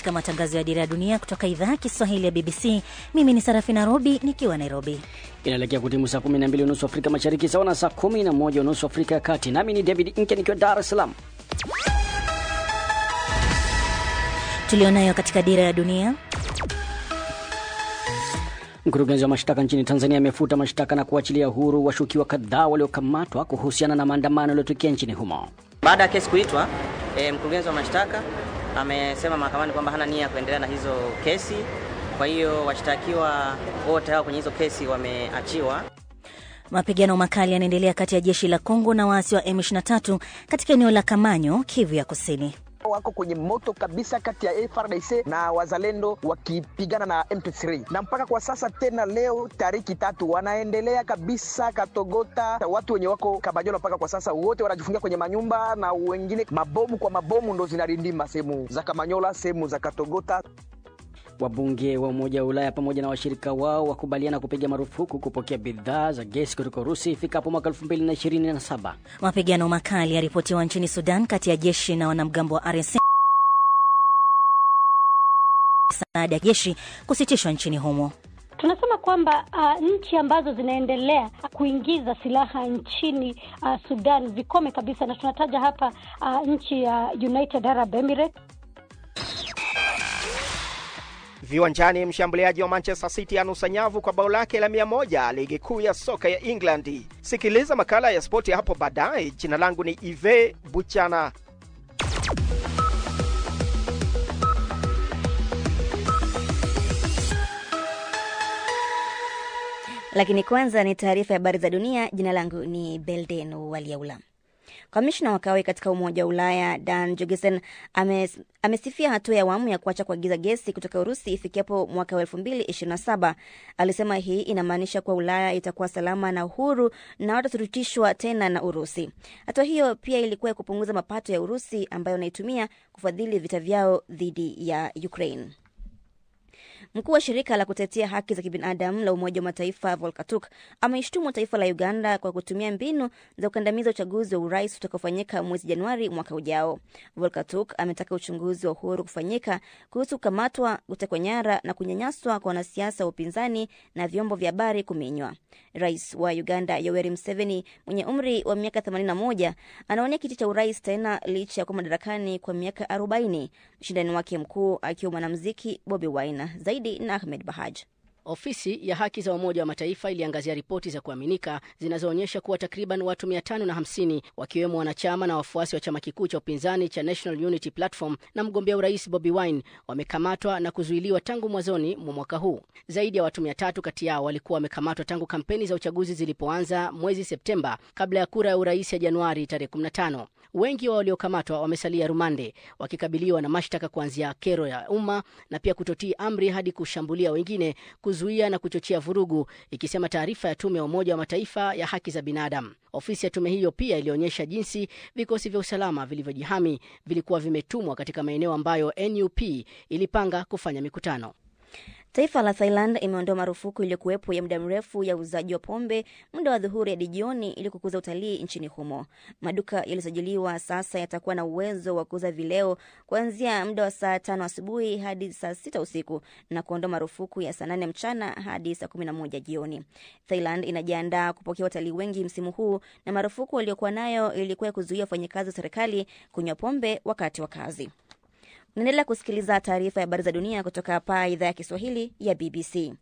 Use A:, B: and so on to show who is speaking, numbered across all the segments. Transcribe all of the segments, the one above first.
A: katika matangazo ya Dira ya Dunia kutoka idhaa ya Kiswahili ya BBC. Mimi ni Sarafina Robi nikiwa Nairobi.
B: Inaelekea kutimu saa 12:30 Afrika Mashariki, sawa na saa 11:30 Afrika ya Kati. Nami ni David Inke nikiwa Dar es Salaam.
A: Tulionayo katika Dira ya Dunia.
B: Mkurugenzi wa mashtaka nchini Tanzania amefuta mashtaka na kuachilia huru washukiwa kadhaa waliokamatwa kuhusiana na maandamano yaliyotokea nchini humo.
C: Baada ya kesi kuitwa, mkurugenzi wa mashtaka amesema mahakamani kwamba hana nia ya kuendelea na hizo kesi. Kwa hiyo washtakiwa wote hao kwenye hizo kesi wameachiwa.
A: Mapigano makali yanaendelea kati ya jeshi la Kongo na waasi wa M23 katika eneo la Kamanyo, Kivu ya Kusini.
D: Wako kwenye moto kabisa kati ya FARDC na wazalendo wakipigana na M23. Na mpaka kwa sasa tena leo tariki 3 wanaendelea kabisa Katogota. Watu wenye wako Kamanyola mpaka kwa sasa wote wanajifungia kwenye manyumba na wengine mabomu kwa mabomu ndo zinarindima sehemu za Kamanyola, sehemu za Katogota.
B: Wabunge wa Umoja wa Ulaya pamoja na washirika wao wakubaliana kupiga marufuku kupokea bidhaa za gesi kutoka Urusi ifikapo mwaka 2027.
A: Mapigano makali yaripotiwa nchini Sudan kati ya jeshi na wanamgambo wa RSF. Saada ya jeshi kusitishwa nchini humo.
E: Tunasema kwamba nchi ambazo zinaendelea kuingiza silaha nchini Sudan vikome kabisa, na tunataja hapa nchi ya United Arab Emirates.
F: Viwanjani, mshambuliaji wa Manchester City anusa nyavu kwa bao lake la 100 ligi kuu ya soka ya England. Sikiliza makala ya spoti hapo baadaye. Jina langu ni Ive Buchana.
G: Lakini kwanza ni taarifa ya habari za dunia. Jina langu ni Belden Waliaula. Kamishna wa kawi katika Umoja wa Ulaya Dan Jorgensen amesifia hatua ya awamu ya kuacha kuagiza gesi kutoka Urusi ifikiapo mwaka 2027. Alisema hii inamaanisha kuwa Ulaya itakuwa salama na uhuru na hataturutishwa tena na Urusi. Hatua hiyo pia ilikuwa ya kupunguza mapato ya Urusi ambayo inaitumia kufadhili vita vyao dhidi ya Ukraine. Mkuu wa shirika la kutetea haki za kibinadamu la Umoja wa Mataifa Volker Turk ameishtumu taifa la Uganda kwa kutumia mbinu za ukandamiza uchaguzi wa urais utakaofanyika mwezi Januari mwaka ujao. Volker Turk ametaka uchunguzi wa uhuru kufanyika kuhusu kukamatwa, kutekwa nyara na kunyanyaswa kwa wanasiasa wa upinzani na vyombo vya habari kuminywa. Rais wa Uganda Yoweri Museveni mwenye umri wa miaka 81 anaonia kiti cha urais tena licha ya kuwa madarakani kwa miaka 40, mshindani wake mkuu akiwa mwanamuziki Bobi Wine. Zaidi na Ahmed Bahaj.
B: Ofisi ya haki za Umoja wa Mataifa iliangazia ripoti za kuaminika zinazoonyesha kuwa takriban watu 550 wakiwemo wanachama na wafuasi wa chama kikuu cha upinzani cha National Unity Platform na mgombea urais Bobi Wine wamekamatwa na kuzuiliwa tangu mwanzoni mwa mwaka huu. Zaidi ya watu 300 kati yao walikuwa wamekamatwa tangu kampeni za uchaguzi zilipoanza mwezi Septemba kabla ya kura ya urais ya Januari tarehe 15. Wengi wa waliokamatwa wamesalia rumande wakikabiliwa na mashtaka kuanzia kero ya umma na pia kutotii amri hadi kushambulia wengine, kuzuia na kuchochea vurugu, ikisema taarifa ya tume ya Umoja wa Mataifa ya haki za binadamu. Ofisi ya tume hiyo pia ilionyesha jinsi vikosi vya usalama vilivyojihami vilikuwa vimetumwa katika maeneo ambayo NUP ilipanga kufanya mikutano.
G: Taifa la Thailand imeondoa marufuku iliyokuwepo ya muda mrefu ya uzaji wa pombe muda wa dhuhuri hadi jioni ili kukuza utalii nchini humo. Maduka yaliyosajiliwa sasa yatakuwa na uwezo wa kuuza vileo kuanzia muda wa saa 5 asubuhi hadi saa 6 usiku na kuondoa marufuku ya saa 8 mchana hadi saa 11 jioni. Thailand inajiandaa kupokea watalii wengi msimu huu, na marufuku iliyokuwa nayo ilikuwa kuzuia wafanyakazi wa serikali kunywa pombe wakati wa kazi. Unaendelea kusikiliza taarifa ya habari za dunia kutoka hapa idhaa ya Kiswahili ya BBC.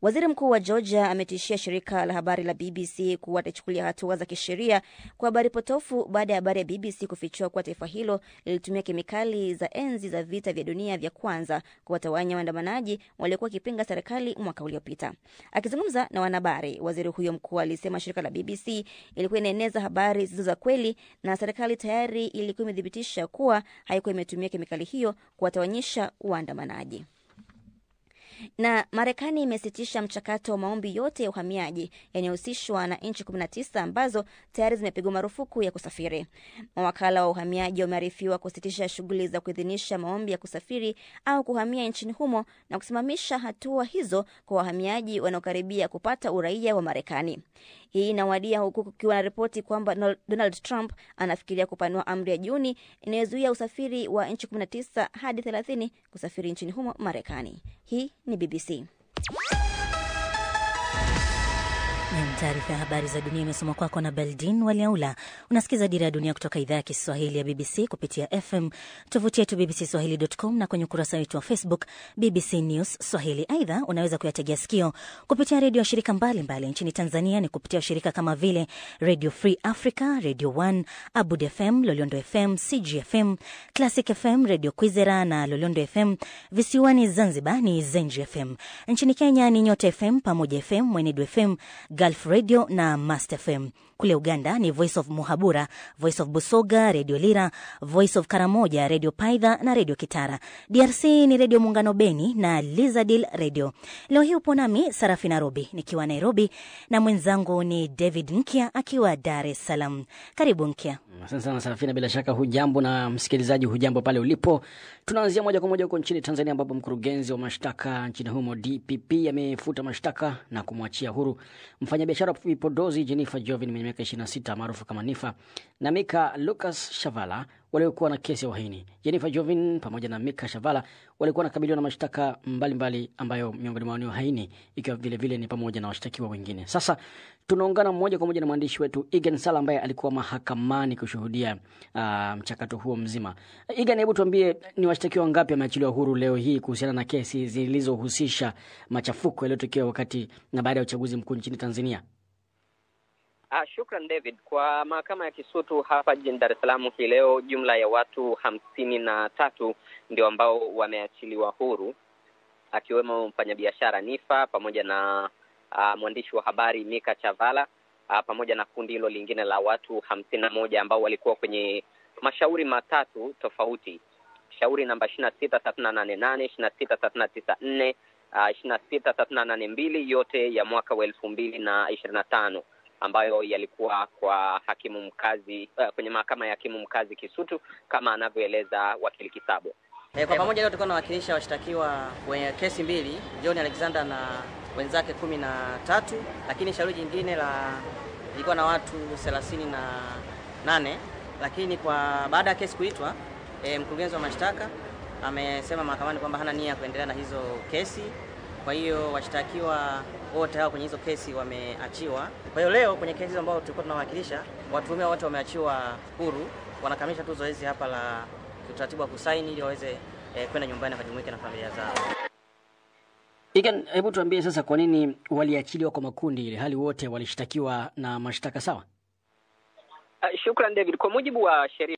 G: Waziri Mkuu wa Georgia ametishia shirika la habari la BBC kuwa atachukulia hatua za kisheria kwa habari potofu baada ya habari ya BBC kufichua kuwa taifa hilo lilitumia kemikali za enzi za vita vya dunia vya kwanza kuwatawanya waandamanaji waliokuwa wakipinga serikali mwaka uliopita. Akizungumza na wanahabari, waziri huyo mkuu alisema shirika la BBC ilikuwa inaeneza habari zisizo za kweli na serikali tayari ilikuwa imedhibitisha kuwa haikuwa imetumia kemikali hiyo kuwatawanyisha waandamanaji. Na Marekani imesitisha mchakato wa maombi yote ya uhamiaji yanayohusishwa na nchi 19 ambazo tayari zimepigwa marufuku ya kusafiri. Mawakala wa uhamiaji wamearifiwa kusitisha shughuli za kuidhinisha maombi ya kusafiri au kuhamia nchini humo na kusimamisha hatua hizo kwa wahamiaji wanaokaribia kupata uraia wa Marekani. Hii inawadia huku kukiwa na ripoti kwamba Donald Trump anafikiria kupanua amri ya Juni inayozuia usafiri wa nchi 19 hadi 30 kusafiri nchini humo Marekani. Hii ni BBC.
A: Taarifa ya habari za dunia imesomwa kwako na Beldin Waliaula. Unasikiza Dira ya Dunia kutoka idhaa ya Kiswahili ya BBC kupitia FM, tovuti yetu bbcswahili.com na kwenye ukurasa wetu wa Facebook BBC News Swahili. Aidha, unaweza kuyategea sikio kupitia redio shirika mbalimbali nchini Tanzania ni kupitia shirika kama vile Radio Free Africa, Radio 1, Abud FM, Loliondo FM, CGFM, Classic FM, Radio Kwizera na Loliondo FM. Visiwani Zanzibar ni Zenji FM. Nchini Kenya ni Nyota FM, Pamoja FM, Mwenedu FM, Gulf Radio na Master FM. Kule Uganda ni Voice of Muhabura, Voice of Busoga, Radio Lira, Voice of Karamoja, Radio Paidha na Radio Kitara. DRC ni Radio Muungano Beni na Lizadil Radio. Leo hii upo nami Sarafina Robi nikiwa Nairobi na mwenzangu ni David Nkia akiwa Dar es Salaam. Karibu Nkia.
B: Asante sana Sarafina, bila shaka hujambo na msikilizaji hujambo pale ulipo. Tunaanzia moja kwa moja huko nchini Tanzania ambapo mkurugenzi wa mashtaka nchini humo DPP amefuta mashtaka na kumwachia huru mfanyabiashara wa vipodozi Jennifer Jovin mwenye miaka 26 maarufu kama Nifa na Mika Lucas Shavala waliokuwa na kesi ya uhaini. Jennifer Jovin pamoja na Mika Shavala walikuwa nakabiliwa na mashtaka mbalimbali ambayo miongoni mwao ni uhaini, ikiwa vile vile ni pamoja na washtakiwa wengine. Sasa tunaungana moja kwa moja na mwandishi wetu Egan Sala ambaye alikuwa mahakamani kushuhudia mchakato huo mzima. Egan, hebu tuambie ni washtakiwa wangapi wameachiliwa huru leo hii kuhusiana na kesi zilizohusisha machafuko yaliyotokea wakati na baada ya uchaguzi mkuu nchini Tanzania?
H: Shukran David. Kwa mahakama ya Kisutu hapa jijini Dar es Salaam hii leo, jumla ya watu 53 ndio ambao wameachiliwa huru, akiwemo mfanyabiashara Nifa pamoja na mwandishi wa habari Mika Chavala pamoja na kundi hilo lingine la watu 51 ambao walikuwa kwenye mashauri matatu tofauti. Shauri namba 26388, 26394, 26382 yote ya mwaka wa 2025 ambayo yalikuwa kwa hakimu mkazi kwenye mahakama ya hakimu mkazi Kisutu kama anavyoeleza wakili Kisabo.
C: Kwa pamoja leo tulikuwa tunawakilisha washtakiwa kwenye kesi mbili, John Alexander na wenzake 13, lakini shauri jingine lilikuwa na watu 38, lakini kwa baada ya kesi kuitwa mkurugenzi wa mashtaka amesema mahakamani kwamba hana nia kuendelea na hizo kesi. Kwa hiyo washtakiwa wote hao kwenye hizo kesi wameachiwa. Kwa hiyo leo kwenye kesi ambazo tulikuwa tunawakilisha, watuhumiwa wote wameachiwa huru, wanakamilisha tu zoezi hapa la utaratibu wa kusaini ili waweze kwenda nyumbani kujumuika na familia zao.
B: Egan, hebu tuambie sasa kwa nini waliachiliwa kwa makundi ile hali wote walishtakiwa na mashtaka sawa?
H: Shukran David. Kwa mujibu wa sheria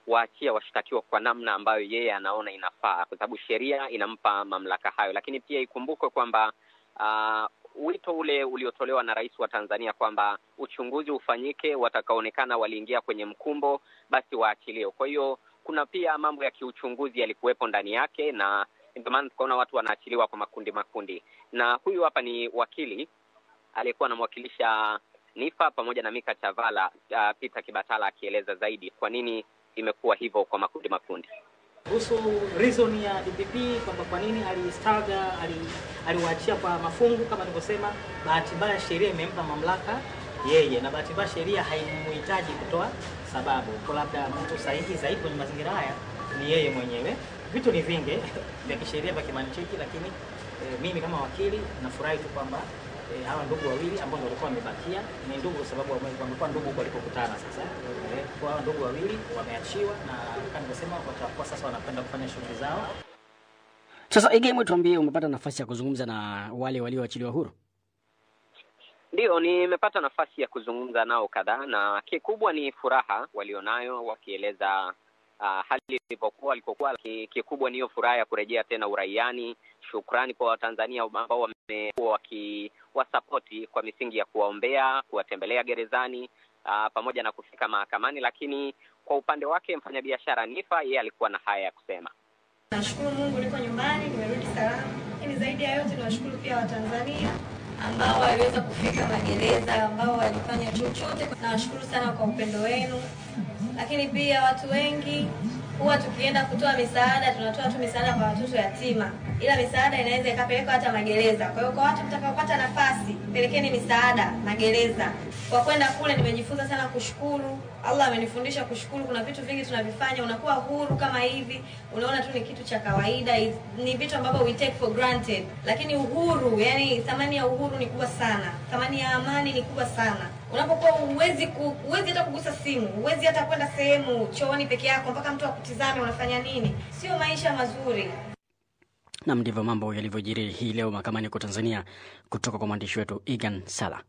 H: waachia washtakiwa kwa namna ambayo yeye anaona inafaa, kwa sababu sheria inampa mamlaka hayo. Lakini pia ikumbukwe kwamba wito ule uliotolewa na Rais wa Tanzania kwamba uchunguzi ufanyike, watakaonekana waliingia kwenye mkumbo basi waachiliwe. Kwa hiyo kuna pia mambo ya kiuchunguzi yalikuwepo ndani yake, na ndio maana tukaona watu wanaachiliwa kwa makundi. Na huyu hapa ni wakili aliyekuwa anamwakilisha Nifa pamoja na Mika Chavala, Peter Kibatala, akieleza zaidi kwa nini imekuwa hivyo kwa makundi.
I: Kuhusu reason ya DPP kwamba kwa nini aliwaachia kwa mafungu, kama nilivyosema, bahati mbaya sheria imempa mamlaka yeye, na bahati mbaya sheria haimhitaji kutoa sababu. Kwa labda mtu sahihi zaidi kwenye mazingira haya ni yeye mwenyewe. Vitu ni vingi vya kisheria vya kimantiki, lakini mimi kama wakili nafurahi tu kwamba hawa ndugu wawili ambao walikuwa wamebakia ni ndugu kwa sababu wamekuwa ndugu walipokutana. Sasa kwa hawa ndugu wawili wameachiwa, na kama nimesema watakuwa sasa wanapenda kufanya shughuli zao.
B: Sasa Egan, tuambie umepata nafasi ya kuzungumza na wale walioachiliwa huru?
H: Ndio, nimepata nafasi ya kuzungumza nao kadhaa, na kikubwa ni furaha walionayo, wakieleza hali ilivyokuwa. Kikubwa ni hiyo furaha ya kurejea tena uraiani. Shukrani kwa Watanzania ambao wamekuwa wakiwasapoti kwa misingi ya kuwaombea, kuwatembelea gerezani, pamoja na kufika mahakamani. Lakini kwa upande wake mfanyabiashara Nifa, yeye alikuwa na haya ya kusema.
J: Nashukuru Mungu niko nyumbani, nimerudi salama. Lakini zaidi ya yote tunashukuru pia Watanzania ambao waliweza kufika magereza, ambao walifanya chochote. Nawashukuru sana kwa upendo wenu. Lakini pia watu wengi huwa tukienda kutoa misaada, tunatoa tu misaada kwa watoto yatima. ila misaada inaweza ikapelekwa hata magereza. Kwa hiyo kwa watu mtakaopata nafasi, pelekeni misaada magereza. Kwa kwenda kule nimejifunza sana kushukuru. Allah amenifundisha kushukuru. Kuna vitu vingi tunavifanya, unakuwa huru kama hivi, unaona tu ni kitu cha kawaida, ni vitu ambavyo we take for granted. Lakini uhuru, yani thamani ya uhuru ni kubwa sana. Thamani ya amani ni kubwa sana. Unapokuwa huwezi hata kugusa simu, huwezi hata kwenda sehemu chooni peke yako mpaka mtu akutizame unafanya nini. Sio maisha mazuri.
B: Na ndivyo mambo yalivyojiri hii leo mahakamani kwa Tanzania kutoka kwa mwandishi wetu Egan Sala.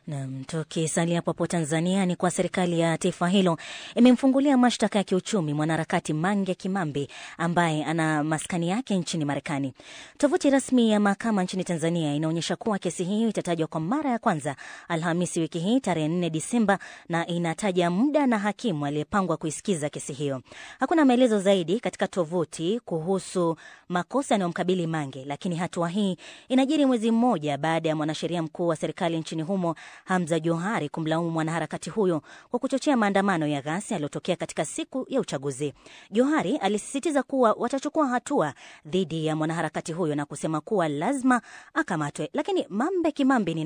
A: Na tukisalia hapo Tanzania ni kwa serikali ya taifa hilo imemfungulia mashtaka ya kiuchumi mwanaharakati Mange Kimambi ambaye ana maskani yake nchini Marekani. Tovuti rasmi ya mahakama nchini Tanzania inaonyesha kuwa kesi hiyo itatajwa kwa mara ya kwanza Alhamisi wiki hii tarehe 4 Disemba na inataja muda na hakimu aliyepangwa kuisikiza kesi hiyo. Hakuna maelezo zaidi katika tovuti kuhusu makosa yanayomkabili Mange, lakini hatua hii inajiri mwezi mmoja baada ya mwanasheria mkuu wa serikali nchini humo Hamza Johari kumlaumu mwanaharakati huyo kwa kuchochea maandamano ya ghasia yaliyotokea katika siku ya uchaguzi. Johari alisisitiza kuwa watachukua hatua dhidi ya mwanaharakati huyo na kusema kuwa lazima akamatwe. Lakini Mambe Kimambi ni